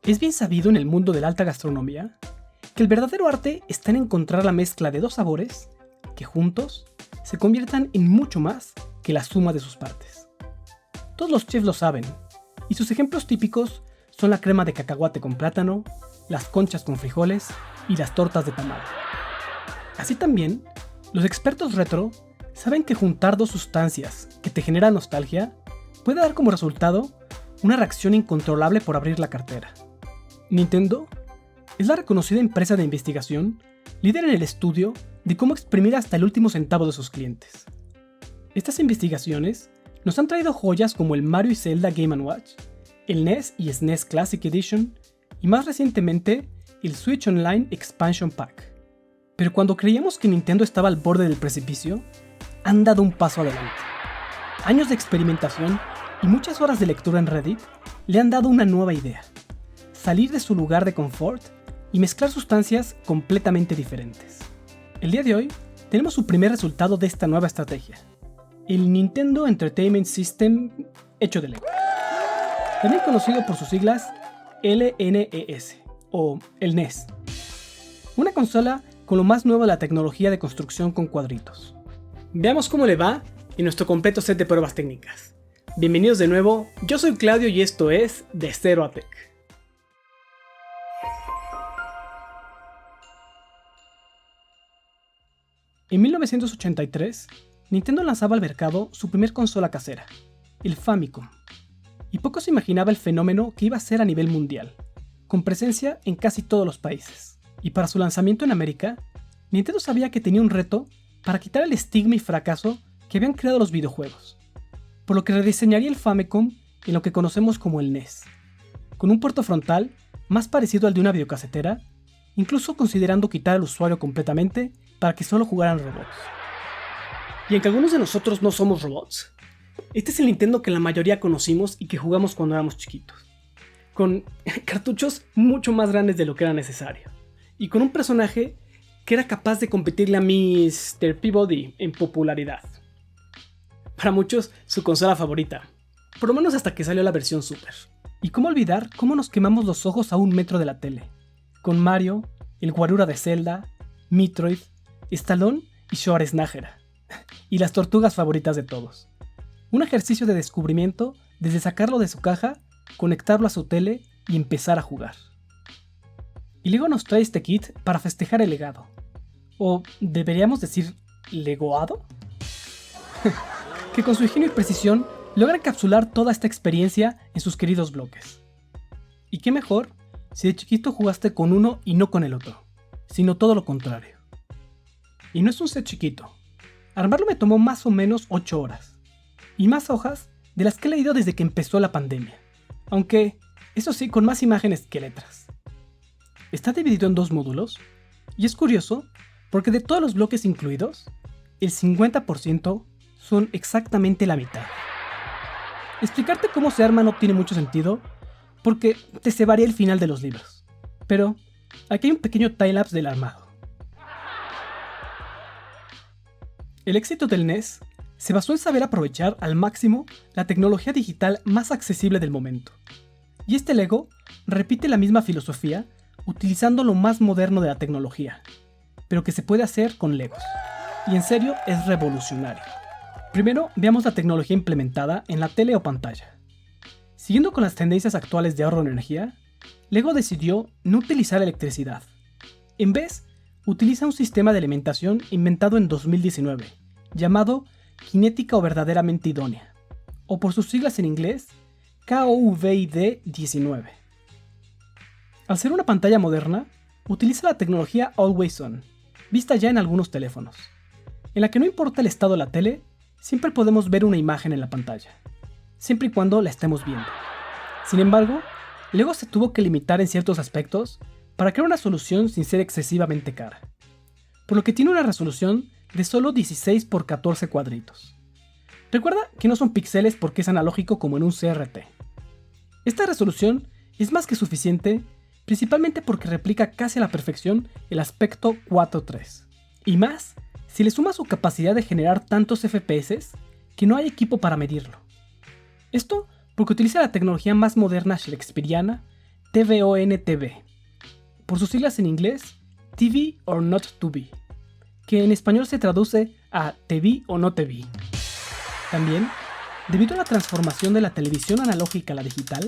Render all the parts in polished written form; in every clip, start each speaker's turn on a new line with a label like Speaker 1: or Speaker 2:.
Speaker 1: Es bien sabido en el mundo de la alta gastronomía que el verdadero arte está en encontrar la mezcla de dos sabores que juntos se conviertan en mucho más que la suma de sus partes. Todos los chefs lo saben, y sus ejemplos típicos son la crema de cacahuate con plátano, las conchas con frijoles y las tortas de tamal. Así también, los expertos retro saben que juntar dos sustancias que te generan nostalgia puede dar como resultado una reacción incontrolable por abrir la cartera. Nintendo es la reconocida empresa de investigación líder en el estudio de cómo exprimir hasta el último centavo de sus clientes. Estas investigaciones nos han traído joyas como el Mario y Zelda Game & Watch, el NES y SNES Classic Edition y más recientemente el Switch Online Expansion Pack. Pero cuando creíamos que Nintendo estaba al borde del precipicio, han dado un paso adelante. Años de experimentación y muchas horas de lectura en Reddit le han dado una nueva idea: salir de su lugar de confort y mezclar sustancias completamente diferentes. El día de hoy tenemos su primer resultado de esta nueva estrategia: el Nintendo Entertainment System hecho de Lego, también conocido por sus siglas LNES o el NES. Una consola con lo más nuevo de la tecnología de construcción con cuadritos. Veamos cómo le va en nuestro completo set de pruebas técnicas. Bienvenidos de nuevo, yo soy Claudio y esto es De Cero a Tech. En 1983, Nintendo lanzaba al mercado su primer consola casera, el Famicom, y poco se imaginaba el fenómeno que iba a ser a nivel mundial, con presencia en casi todos los países. Y para su lanzamiento en América, Nintendo sabía que tenía un reto para quitar el estigma y fracaso que habían creado los videojuegos, por lo que rediseñaría el Famicom en lo que conocemos como el NES, con un puerto frontal más parecido al de una videocasetera, incluso considerando quitar al usuario completamente para que solo jugaran robots. Y aunque algunos de nosotros no somos robots, este es el Nintendo que la mayoría conocimos y que jugamos cuando éramos chiquitos, con cartuchos mucho más grandes de lo que era necesario, y con un personaje que era capaz de competirle a Mr. Peabody en popularidad. Para muchos, su consola favorita, por lo menos hasta que salió la versión Super. Y cómo olvidar cómo nos quemamos los ojos a 1 metro de la tele, con Mario, el guarura de Zelda, Metroid, Stallone y Schwarzenegger, y las tortugas favoritas de todos. Un ejercicio de descubrimiento desde sacarlo de su caja, conectarlo a su tele y empezar a jugar. Y Lego nos trae este kit para festejar el legado. O deberíamos decir legoado, que con su ingenio y precisión logra encapsular toda esta experiencia en sus queridos bloques. Y qué mejor si de chiquito jugaste con uno y no con el otro, sino todo lo contrario. Y no es un set chiquito. Armarlo me tomó más o menos 8 horas, y más hojas de las que he leído desde que empezó la pandemia, aunque, eso sí, con más imágenes que letras. Está dividido en 2 módulos, y es curioso porque de todos los bloques incluidos, el 50% son exactamente la mitad. Explicarte cómo se arma no tiene mucho sentido, porque te cebaría el final de los libros, pero aquí hay un pequeño time-lapse del armado. El éxito del NES se basó en saber aprovechar al máximo la tecnología digital más accesible del momento, y este Lego repite la misma filosofía utilizando lo más moderno de la tecnología, pero que se puede hacer con Legos, y en serio es revolucionario. Primero veamos la tecnología implementada en la tele o pantalla. Siguiendo con las tendencias actuales de ahorro de energía, Lego decidió no utilizar electricidad. En vez, utiliza un sistema de alimentación inventado en 2019, llamado Cinética o Verdaderamente Idónea, o por sus siglas en inglés, COVID-19. Al ser una pantalla moderna, utiliza la tecnología Always On, vista ya en algunos teléfonos, en la que no importa el estado de la tele, siempre podemos ver una imagen en la pantalla, siempre y cuando la estemos viendo. Sin embargo, Lego se tuvo que limitar en ciertos aspectos para crear una solución sin ser excesivamente cara, por lo que tiene una resolución de solo 16 por 14 cuadritos. Recuerda que no son píxeles porque es analógico como en un CRT. Esta resolución es más que suficiente, principalmente porque replica casi a la perfección el aspecto 4:3, y más si le suma su capacidad de generar tantos FPS que no hay equipo para medirlo. Esto porque utiliza la tecnología más moderna shakespeariana TVON-TV, por sus siglas en inglés TV or Not to Be, que en español se traduce a Te vi o no te vi. También, debido a la transformación de la televisión analógica a la digital,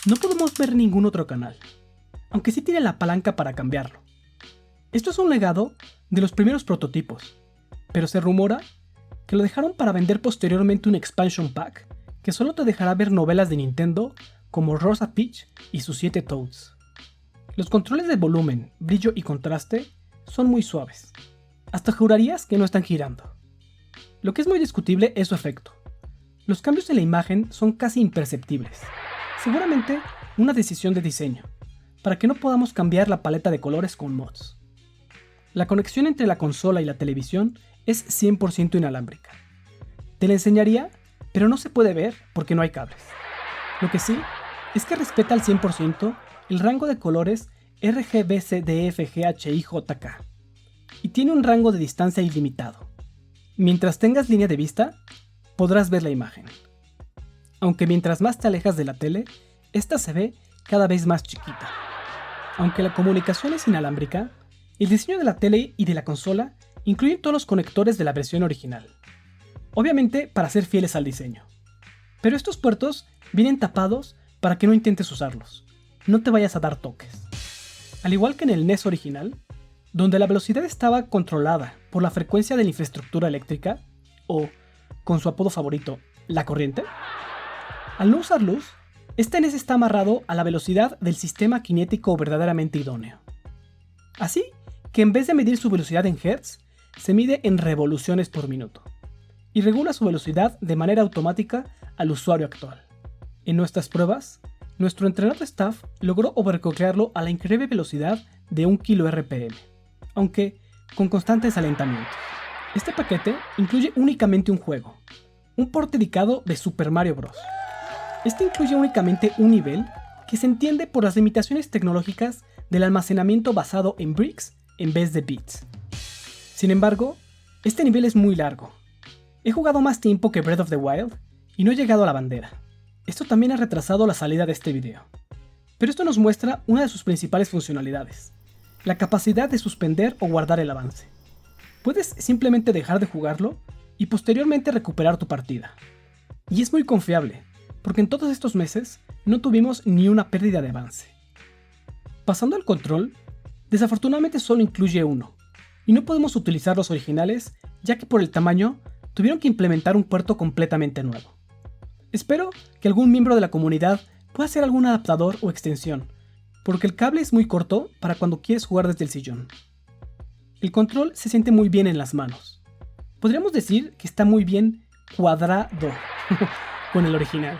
Speaker 1: no podemos ver ningún otro canal, aunque sí tiene la palanca para cambiarlo. Esto es un legado de los primeros prototipos, pero se rumora que lo dejaron para vender posteriormente un expansion pack que solo te dejará ver novelas de Nintendo como Rosa Peach y sus 7 Toads. Los controles de volumen, brillo y contraste son muy suaves. Hasta jurarías que no están girando. Lo que es muy discutible es su efecto. Los cambios en la imagen son casi imperceptibles. Seguramente una decisión de diseño, para que no podamos cambiar la paleta de colores con mods. La conexión entre la consola y la televisión es 100% inalámbrica. Te la enseñaría, pero no se puede ver porque no hay cables. Lo que sí es que respeta al 100% el rango de colores RGBCDFGHIJK y tiene un rango de distancia ilimitado. Mientras tengas línea de vista, podrás ver la imagen. Aunque mientras más te alejas de la tele, esta se ve cada vez más chiquita. Aunque la comunicación es inalámbrica, el diseño de la tele y de la consola incluye todos los conectores de la versión original. Obviamente para ser fieles al diseño. Pero estos puertos vienen tapados para que no intentes usarlos. No te vayas a dar toques. Al igual que en el NES original, donde la velocidad estaba controlada por la frecuencia de la infraestructura eléctrica, o, con su apodo favorito, la corriente, al no usar luz, este NES está amarrado a la velocidad del sistema cinético verdaderamente idóneo. Así que en vez de medir su velocidad en Hz, se mide en revoluciones por minuto, y regula su velocidad de manera automática al usuario actual. En nuestras pruebas, nuestro entrenado staff logró overclockearlo a la increíble velocidad de 1 kRPM, aunque con constantes alentamientos. Este paquete incluye únicamente un juego, un port dedicado de Super Mario Bros. Este incluye únicamente un nivel que se entiende por las limitaciones tecnológicas del almacenamiento basado en bricks en vez de bits. Sin embargo, este nivel es muy largo. He jugado más tiempo que Breath of the Wild y no he llegado a la bandera. Esto también ha retrasado la salida de este video. Pero esto nos muestra una de sus principales funcionalidades, la capacidad de suspender o guardar el avance. Puedes simplemente dejar de jugarlo y posteriormente recuperar tu partida. Y es muy confiable, porque en todos estos meses no tuvimos ni una pérdida de avance. Pasando al control, desafortunadamente solo incluye uno, y no podemos utilizar los originales ya que por el tamaño tuvieron que implementar un puerto completamente nuevo. Espero que algún miembro de la comunidad pueda hacer algún adaptador o extensión, porque el cable es muy corto para cuando quieres jugar desde el sillón. El control se siente muy bien en las manos. Podríamos decir que está muy bien cuadrado con el original.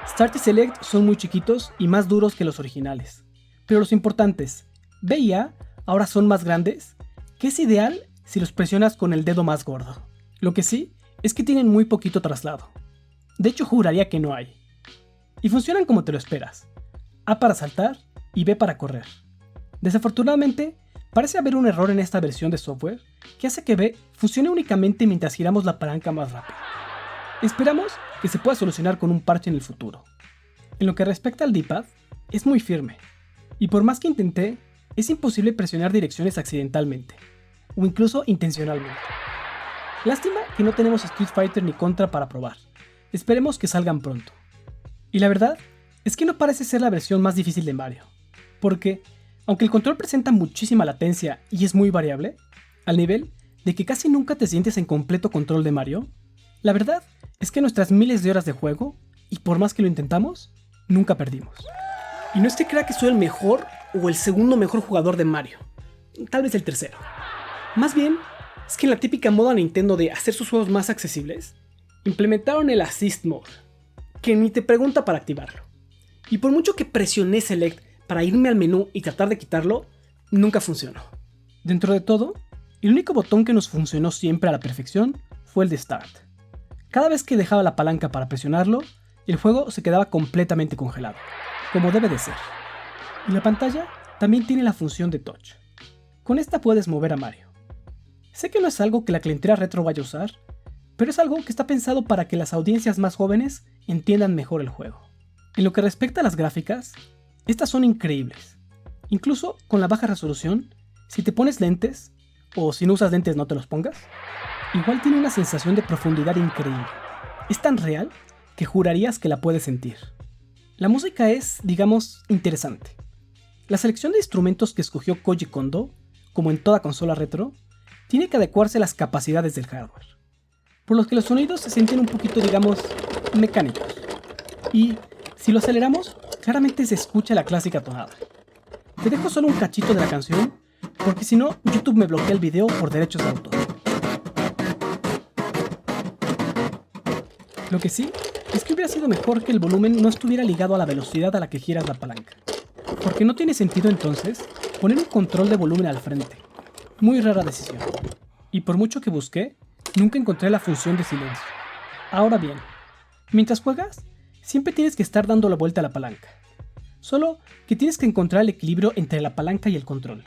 Speaker 1: Start y Select son muy chiquitos y más duros que los originales, pero los importantes, B y A, ahora son más grandes, que es ideal si los presionas con el dedo más gordo. Lo que sí es que tienen muy poquito traslado. De hecho, juraría que no hay. Y funcionan como te lo esperas. A para saltar y B para correr. Desafortunadamente, parece haber un error en esta versión de software que hace que B funcione únicamente mientras giramos la palanca más rápido. Esperamos que se pueda solucionar con un parche en el futuro. En lo que respecta al D-pad, es muy firme. Y por más que intenté, es imposible presionar direcciones accidentalmente. O incluso intencionalmente. Lástima que no tenemos Street Fighter ni Contra para probar. Esperemos que salgan pronto. Y la verdad es que no parece ser la versión más difícil de Mario, porque, aunque el control presenta muchísima latencia y es muy variable, al nivel de que casi nunca te sientes en completo control de Mario, la verdad es que nuestras miles de horas de juego, y por más que lo intentamos, nunca perdimos. Y no es que crea que soy el mejor o el segundo mejor jugador de Mario, tal vez el tercero. Más bien, es que en la típica moda Nintendo de hacer sus juegos más accesibles, implementaron el Assist Mode, que ni te pregunta para activarlo. Y por mucho que presioné Select para irme al menú y tratar de quitarlo, nunca funcionó. Dentro de todo, el único botón que nos funcionó siempre a la perfección fue el de Start. Cada vez que dejaba la palanca para presionarlo, el juego se quedaba completamente congelado, como debe de ser. Y la pantalla también tiene la función de Touch. Con esta puedes mover a Mario. Sé que no es algo que la clientela retro vaya a usar, pero es algo que está pensado para que las audiencias más jóvenes entiendan mejor el juego. En lo que respecta a las gráficas, Estas son increíbles. Incluso con la baja resolución, si te pones lentes, o si no usas lentes no te los pongas, igual tiene una sensación de profundidad increíble. Es tan real que jurarías que la puedes sentir. La música es, digamos, interesante. La selección de instrumentos que escogió Koji Kondo, como en toda consola retro, tiene que adecuarse a las capacidades del hardware, por lo que los sonidos se sienten un poquito, digamos, mecánicos. Y si lo aceleramos, claramente se escucha la clásica tonada. Te dejo solo un cachito de la canción, porque si no, YouTube me bloquea el video por derechos de autor. Lo que sí, es que hubiera sido mejor que el volumen no estuviera ligado a la velocidad a la que giras la palanca. Porque no tiene sentido entonces poner un control de volumen al frente. Muy rara decisión. Y por mucho que busqué, nunca encontré la función de silencio. Ahora bien, mientras juegas, siempre tienes que estar dando la vuelta a la palanca. Solo que tienes que encontrar el equilibrio entre la palanca y el control.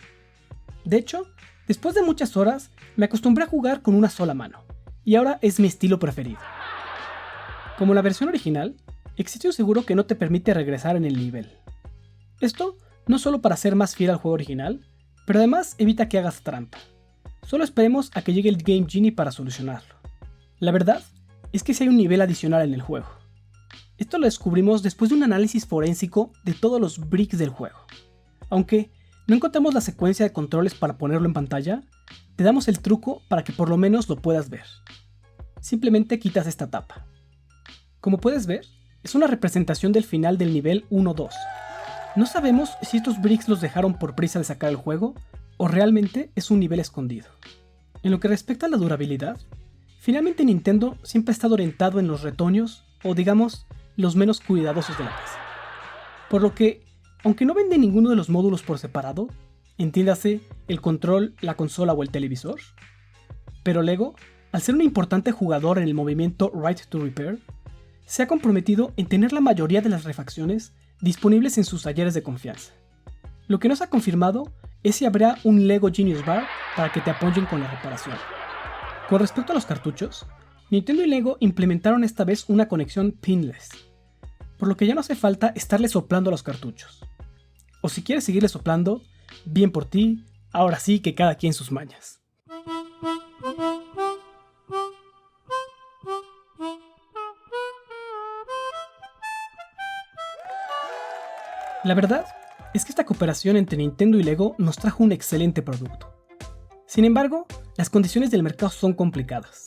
Speaker 1: De hecho, después de muchas horas, me acostumbré a jugar con una sola mano, y ahora es mi estilo preferido. Como la versión original, existe un seguro que no te permite regresar en el nivel. Esto no solo para ser más fiel al juego original, pero además evita que hagas trampa. Solo esperemos a que llegue el Game Genie para solucionarlo. La verdad es que sí hay un nivel adicional en el juego. Esto lo descubrimos después de un análisis forénsico de todos los bricks del juego. Aunque no encontramos la secuencia de controles para ponerlo en pantalla, te damos el truco para que por lo menos lo puedas ver. Simplemente quitas esta tapa. Como puedes ver, es una representación del final del nivel 1-2. No sabemos si estos bricks los dejaron por prisa de sacar el juego, o realmente es un nivel escondido. En lo que respecta a la durabilidad, finalmente Nintendo siempre ha estado orientado en los retoños, o digamos, los menos cuidadosos de la casa. Por lo que, aunque no vende ninguno de los módulos por separado, entiéndase el control, la consola o el televisor, pero Lego, al ser un importante jugador en el movimiento Right to Repair, se ha comprometido en tener la mayoría de las refacciones disponibles en sus talleres de confianza. Lo que no se ha confirmado es si habrá un Lego Genius Bar para que te apoyen con la reparación. Con respecto a los cartuchos, Nintendo y Lego implementaron esta vez una conexión pinless, por lo que ya no hace falta estarle soplando a los cartuchos. O si quieres seguirle soplando, bien por ti, ahora sí que cada quien sus mañas. La verdad es que esta cooperación entre Nintendo y Lego nos trajo un excelente producto. Sin embargo, las condiciones del mercado son complicadas.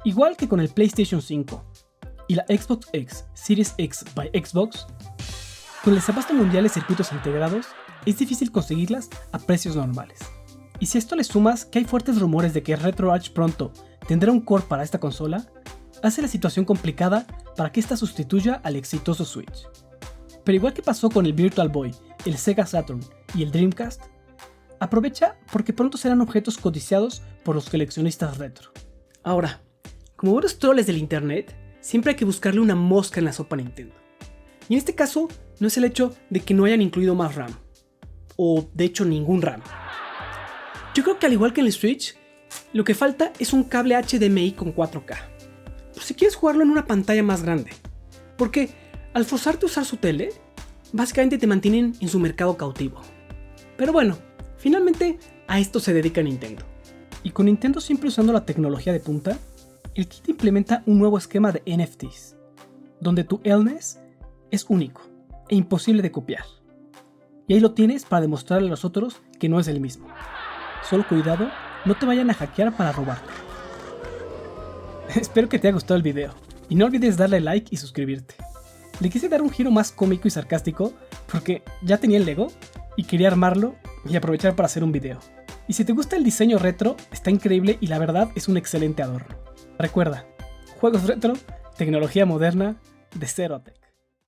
Speaker 1: Igual que con el PlayStation 5 y la Xbox X Series X by Xbox, con el desabasto mundial de circuitos integrados, es difícil conseguirlas a precios normales. Y si a esto le sumas que hay fuertes rumores de que RetroArch pronto tendrá un core para esta consola, hace la situación complicada para que esta sustituya al exitoso Switch. Pero igual que pasó con el Virtual Boy, el Sega Saturn y el Dreamcast, aprovecha porque pronto serán objetos codiciados por los coleccionistas retro. Ahora, como buenos troles del internet, siempre hay que buscarle una mosca en la sopa a Nintendo. Y en este caso, no es el hecho de que no hayan incluido más RAM, o de hecho ningún RAM. Yo creo que al igual que en el Switch, lo que falta es un cable HDMI con 4K, por si quieres jugarlo en una pantalla más grande, porque al forzarte a usar su tele, básicamente te mantienen en su mercado cautivo. Pero bueno, finalmente a esto se dedica Nintendo. Y con Nintendo siempre usando la tecnología de punta, el kit implementa un nuevo esquema de NFTs, donde tu illness es único e imposible de copiar. Y ahí lo tienes para demostrarle a los otros que no es el mismo. Solo cuidado, no te vayan a hackear para robarte. Espero que te haya gustado el video, y no olvides darle like y suscribirte. Le quise dar un giro más cómico y sarcástico porque ya tenía el Lego y quería armarlo y aprovechar para hacer un video. Y si te gusta el diseño retro, está increíble y la verdad es un excelente adorno. Recuerda, juegos retro, tecnología moderna, de cero a tech.